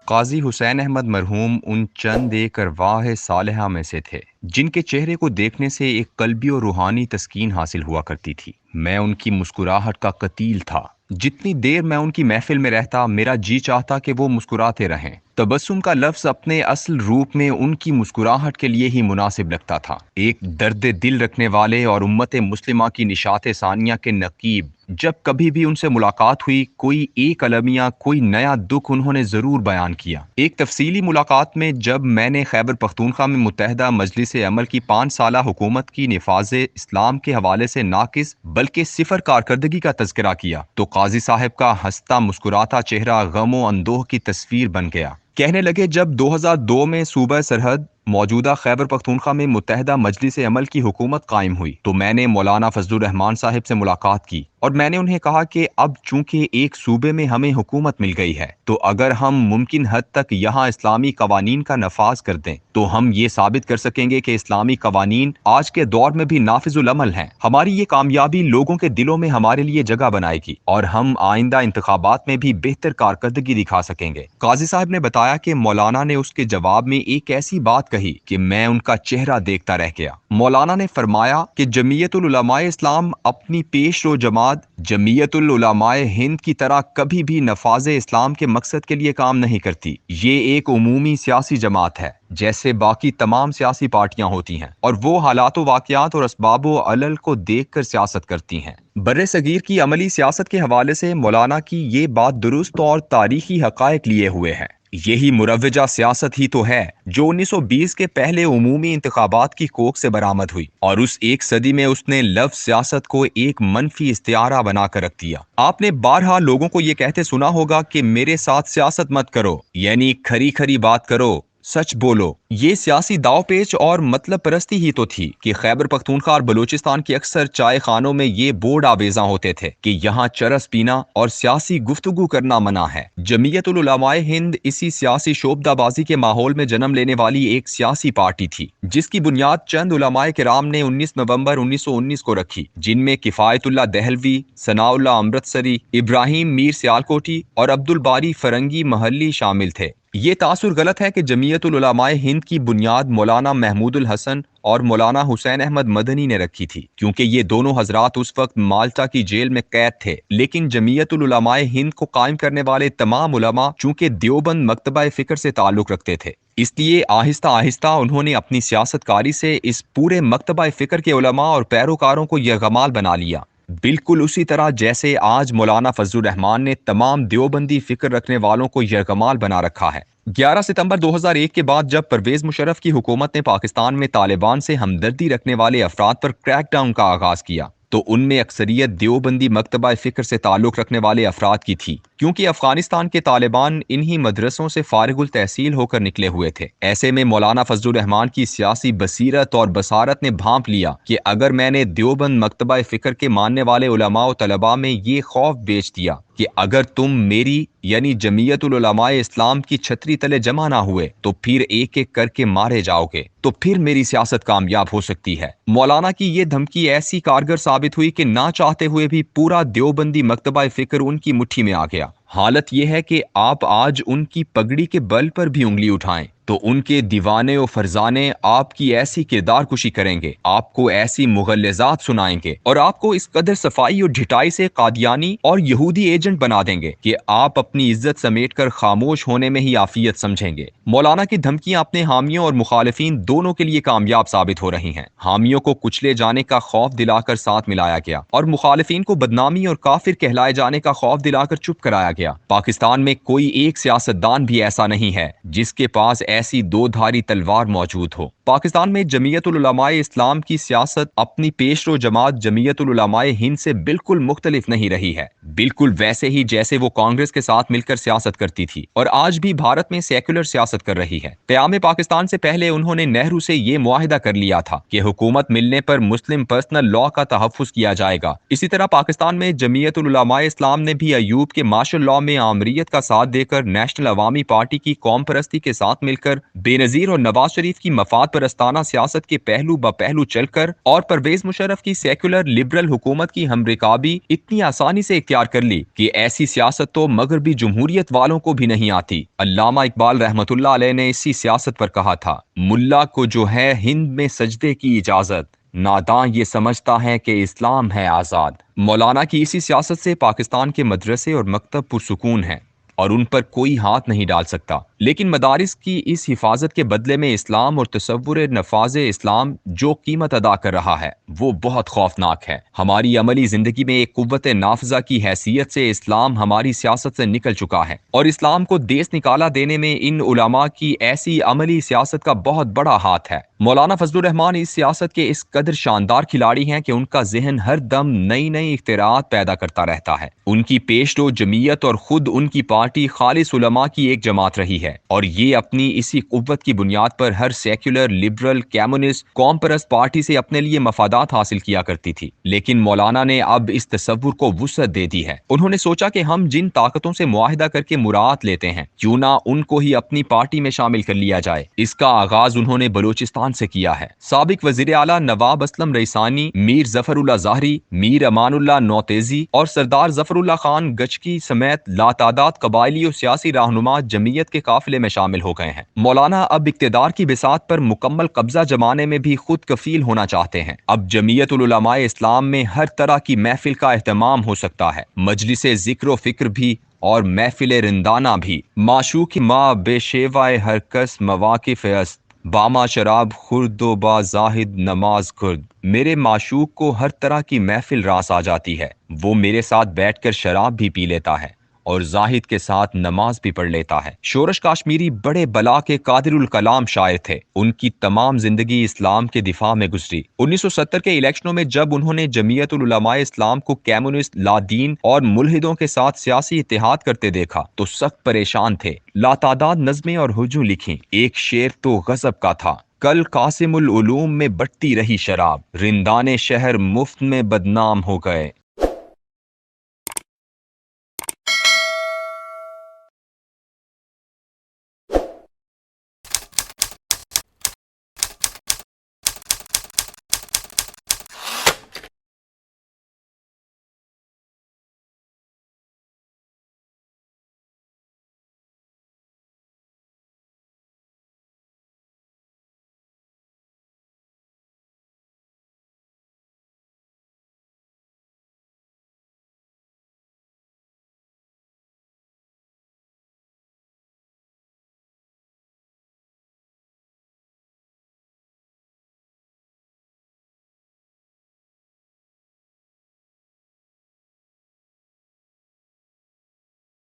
قاضی حسین احمد مرحوم ان چند ایک ارواح صالحہ میں سے تھے جن کے چہرے کو دیکھنے سے ایک قلبی اور روحانی تسکین حاصل ہوا کرتی تھی۔ میں ان کی مسکراہٹ کا قتیل تھا۔ جتنی دیر میں ان کی محفل میں رہتا میرا جی چاہتا کہ وہ مسکراتے رہیں۔ تبسم کا لفظ اپنے اصل روپ میں ان کی مسکراہٹ کے لیے ہی مناسب لگتا تھا۔ ایک درد دل رکھنے والے اور امت مسلمہ کی نشاط ثانیہ کے نقیب، جب کبھی بھی ان سے ملاقات ہوئی کوئی ایک المیہ، کوئی نیا دکھ انہوں نے ضرور بیان کیا۔ ایک تفصیلی ملاقات میں جب میں نے خیبر پختونخوا میں متحدہ مجلس عمل کی 5 سالہ حکومت کی نفاذ اسلام کے حوالے سے ناقص بلکہ صفر کارکردگی کا تذکرہ کیا تو قاضی صاحب کا ہنستا مسکراتا چہرہ غم و اندوہ کی تصویر بن گیا۔ کہنے لگے، جب 2002 میں صوبہ سرحد موجودہ خیبر پختونخوا میں متحدہ مجلس عمل کی حکومت قائم ہوئی تو میں نے مولانا فضل الرحمان صاحب سے ملاقات کی اور میں نے انہیں کہا کہ اب چونکہ ایک صوبے میں ہمیں حکومت مل گئی ہے تو اگر ہم ممکن حد تک یہاں اسلامی قوانین کا نفاذ کر دیں تو ہم یہ ثابت کر سکیں گے کہ اسلامی قوانین آج کے دور میں بھی نافذ العمل ہیں۔ ہماری یہ کامیابی لوگوں کے دلوں میں ہمارے لیے جگہ بنائے گی اور ہم آئندہ انتخابات میں بھی بہتر کارکردگی دکھا سکیں گے۔ قاضی صاحب نے بتایا کہ مولانا نے اس کے جواب میں ایک ایسی بات کہی کہ میں ان کا چہرہ دیکھتا رہ گیا۔ مولانا نے فرمایا کہ جمعیت العلماء اسلام اپنی پیش رو جماعت جمعیت العلماء ہند کی طرح کبھی بھی نفاذ اسلام کے مقصد کے لیے کام نہیں کرتی۔ یہ ایک عمومی سیاسی جماعت ہے جیسے باقی تمام سیاسی پارٹیاں ہوتی ہیں، اور وہ حالات و واقعات اور اسباب و علل کو دیکھ کر سیاست کرتی ہیں۔ بر صغیر کی عملی سیاست کے حوالے سے مولانا کی یہ بات درست اور تاریخی حقائق لیے ہوئے ہے۔ یہی مروجہ سیاست ہی تو ہے جو 1920 کے پہلے عمومی انتخابات کی کوکھ سے برآمد ہوئی، اور اس ایک صدی میں اس نے لفظ سیاست کو ایک منفی استعارہ بنا کر رکھ دیا۔ آپ نے بارہا لوگوں کو یہ کہتے سنا ہوگا کہ میرے ساتھ سیاست مت کرو، یعنی کھری کھری بات کرو، سچ بولو۔ یہ سیاسی داو پیچ اور مطلب پرستی ہی تو تھی کہ خیبر پختونخوا اور بلوچستان کی اکثر چائے خانوں میں یہ بورڈ آویزاں ہوتے تھے کہ یہاں چرس پینا اور سیاسی گفتگو کرنا منع ہے۔ جمعیت العلماء ہند اسی سیاسی شعبدہ بازی کے ماحول میں جنم لینے والی ایک سیاسی پارٹی تھی جس کی بنیاد چند علماء کرام نے 19 نومبر 1919 کو رکھی، جن میں کفایت اللہ دہلوی، ثناء اللہ امرتسری، ابراہیم میر سیالکوٹی اور عبد الباری فرنگی محلی شامل تھے۔ یہ تاثر غلط ہے کہ جمعیت العلماء ہند کی بنیاد مولانا محمود الحسن اور مولانا حسین احمد مدنی نے رکھی تھی، کیونکہ یہ دونوں حضرات اس وقت مالٹا کی جیل میں قید تھے۔ لیکن جمعیت العلماء ہند کو قائم کرنے والے تمام علماء چونکہ دیوبند مکتبہ فکر سے تعلق رکھتے تھے، اس لیے آہستہ آہستہ انہوں نے اپنی سیاست کاری سے اس پورے مکتبہ فکر کے علماء اور پیروکاروں کو یرغمال بنا لیا، بالکل اسی طرح جیسے آج مولانا فضل الرحمان نے تمام دیوبندی فکر رکھنے والوں کو یرغمال بنا رکھا ہے۔ 11 ستمبر 2001 کے بعد جب پرویز مشرف کی حکومت نے پاکستان میں طالبان سے ہمدردی رکھنے والے افراد پر کریک ڈاؤن کا آغاز کیا تو ان میں اکثریت دیوبندی مکتبہ فکر سے تعلق رکھنے والے افراد کی تھی، کیونکہ افغانستان کے طالبان انہی مدرسوں سے فارغ التحصیل ہو کر نکلے ہوئے تھے۔ ایسے میں مولانا فضل الرحمان کی سیاسی بصیرت اور بصارت نے بھانپ لیا کہ اگر میں نے دیوبند مکتبہ فکر کے ماننے والے علماء و طلباء میں یہ خوف بیچ دیا کہ اگر تم میری یعنی جمعیت العلماء اسلام کی چھتری تلے جمع نہ ہوئے تو پھر ایک ایک کر کے مارے جاؤ گے تو پھر میری سیاست کامیاب ہو سکتی ہے۔ مولانا کی یہ دھمکی ایسی کارگر ثابت ہوئی کہ نہ چاہتے ہوئے بھی پورا دیوبندی مکتبہ فکر ان کی مٹھی میں آ گیا۔ حالت یہ ہے کہ آپ آج ان کی پگڑی کے بل پر بھی انگلی اٹھائیں تو ان کے دیوانے و فرزانے آپ کی ایسی کردار کشی کریں گے، آپ کو ایسی مغلظات سنائیں گے اور آپ کو اس قدر صفائی اور ڈھٹائی سے قادیانی اور یہودی ایجنٹ بنا دیں گے کہ آپ اپنی عزت سمیٹ کر خاموش ہونے میں ہی عافیت سمجھیں گے۔ مولانا کی دھمکیاں اپنے حامیوں اور مخالفین دونوں کے لیے کامیاب ثابت ہو رہی ہیں۔ حامیوں کو کچلے جانے کا خوف دلا کر ساتھ ملایا گیا اور مخالفین کو بدنامی اور کافر کہلائے جانے کا خوف دلا کر چپ کرایا گیا۔ پاکستان میں کوئی ایک سیاستدان بھی ایسا نہیں ہے جس کے پاس ایسی دو دھاری تلوار موجود ہو۔ پاکستان میں جمعیت العلماء اسلام کی سیاست اپنی پیش رو جماعت جمعیت العلماء ہند سے بالکل مختلف نہیں رہی ہے، بالکل ویسے ہی جیسے وہ کانگریس کے ساتھ مل کر سیاست کرتی تھی اور آج بھی بھارت میں سیکولر سیاست کر رہی ہے۔ قیام پاکستان سے پہلے انہوں نے نہرو سے یہ معاہدہ کر لیا تھا کہ حکومت ملنے پر مسلم پرسنل لاء کا تحفظ کیا جائے گا۔ اسی طرح پاکستان میں جمعیت العلماء اسلام نے بھی ایوب کے مارشل لاء میں آمریت کا ساتھ دے کر نیشنل عوامی پارٹی کی قوم پرستی کے ساتھ مل کر کر بے نظیر اور نواز شریف کی مفاد پرستانہ سیاست کے پہلو بہ پہلو چل کر اور پرویز مشرف کی سیکولر لبرل حکومت کی ہم رکابی اتنی آسانی سے اختیار کر لی کہ ایسی سیاست تو مغربی جمہوریت والوں کو بھی نہیں آتی۔ علامہ اقبال رحمۃ اللہ علیہ نے اسی سیاست پر کہا تھا، ملا کو جو ہے ہند میں سجدے کی اجازت، ناداں یہ سمجھتا ہے کہ اسلام ہے آزاد۔ مولانا کی اسی سیاست سے پاکستان کے مدرسے اور مکتب پرسکون ہیں اور ان پر کوئی ہاتھ نہیں ڈال سکتا، لیکن مدارس کی اس حفاظت کے بدلے میں اسلام اور تصور نفاذ اسلام جو قیمت ادا کر رہا ہے وہ بہت خوفناک ہے۔ ہماری عملی زندگی میں ایک قوت نافذہ کی حیثیت سے اسلام ہماری سیاست سے نکل چکا ہے، اور اسلام کو دیس نکالا دینے میں ان علماء کی ایسی عملی سیاست کا بہت بڑا ہاتھ ہے۔ مولانا فضل الرحمان اس سیاست کے اس قدر شاندار کھلاڑی ہیں کہ ان کا ذہن ہر دم نئی نئی اختراعات پیدا کرتا رہتا ہے۔ ان کی پیشرو جمعیت اور خود ان کی پارٹی خالص علماء کی ایک جماعت رہی ہے، اور یہ اپنی اسی قوت کی بنیاد پر ہر سیکولر، لبرل، کمیونسٹ، قوم پرست پارٹی سے اپنے لیے مفادات حاصل کیا کرتی تھی۔ لیکن مولانا نے اب اس تصور کو وسعت دے دی ہے۔ انہوں نے سوچا کہ ہم جن طاقتوں سے معاہدہ کر کے مراعات لیتے ہیں، کیوں نہ ان کو ہی اپنی پارٹی میں شامل کر لیا جائے۔ اس کا آغاز انہوں نے بلوچستان سے کیا ہے۔ سابق وزیر اعلیٰ نواب اسلم ریسانی، میر ظفر اللہ ظاہری، میر امان اللہ نوتیزی اور سردار ظفر اللہ خان گچکی سمیت لاتعداد قبائلی اور سیاسی رہنما جمعیت کے قافلے میں شامل ہو گئے ہیں۔ مولانا اب اقتدار کی بساط پر مکمل قبضہ جمانے میں بھی خود کفیل ہونا چاہتے ہیں۔ اب جمعیت العلماء اسلام میں ہر طرح کی محفل کا اہتمام ہو سکتا ہے، مجلس ذکر و فکر بھی اور محفل رندانہ بھی۔ معشوق ماں بے شیوائے ہر کس مواقف است، باما شراب خورد و با زاہد نماز خورد۔ میرے معشوق کو ہر طرح کی محفل راس آ جاتی ہے، وہ میرے ساتھ بیٹھ کر شراب بھی پی لیتا ہے اور زاہد کے ساتھ نماز بھی پڑھ لیتا ہے۔ شورش کاشمیری بڑے بلا کے قادر الکلام شاعر تھے۔ ان کی تمام زندگی اسلام کے دفاع میں گزری۔ 1970 کے الیکشنوں میں جب انہوں نے جمعیت العلماء اسلام کو کمیونسٹ، لادین اور ملحدوں کے ساتھ سیاسی اتحاد کرتے دیکھا تو سخت پریشان تھے۔ لاتعداد نظمیں اور ہجوم لکھیں۔ ایک شعر تو غضب کا تھا، کل قاسم العلوم میں بٹتی رہی شراب، رندانے شہر مفت میں بدنام ہو گئے،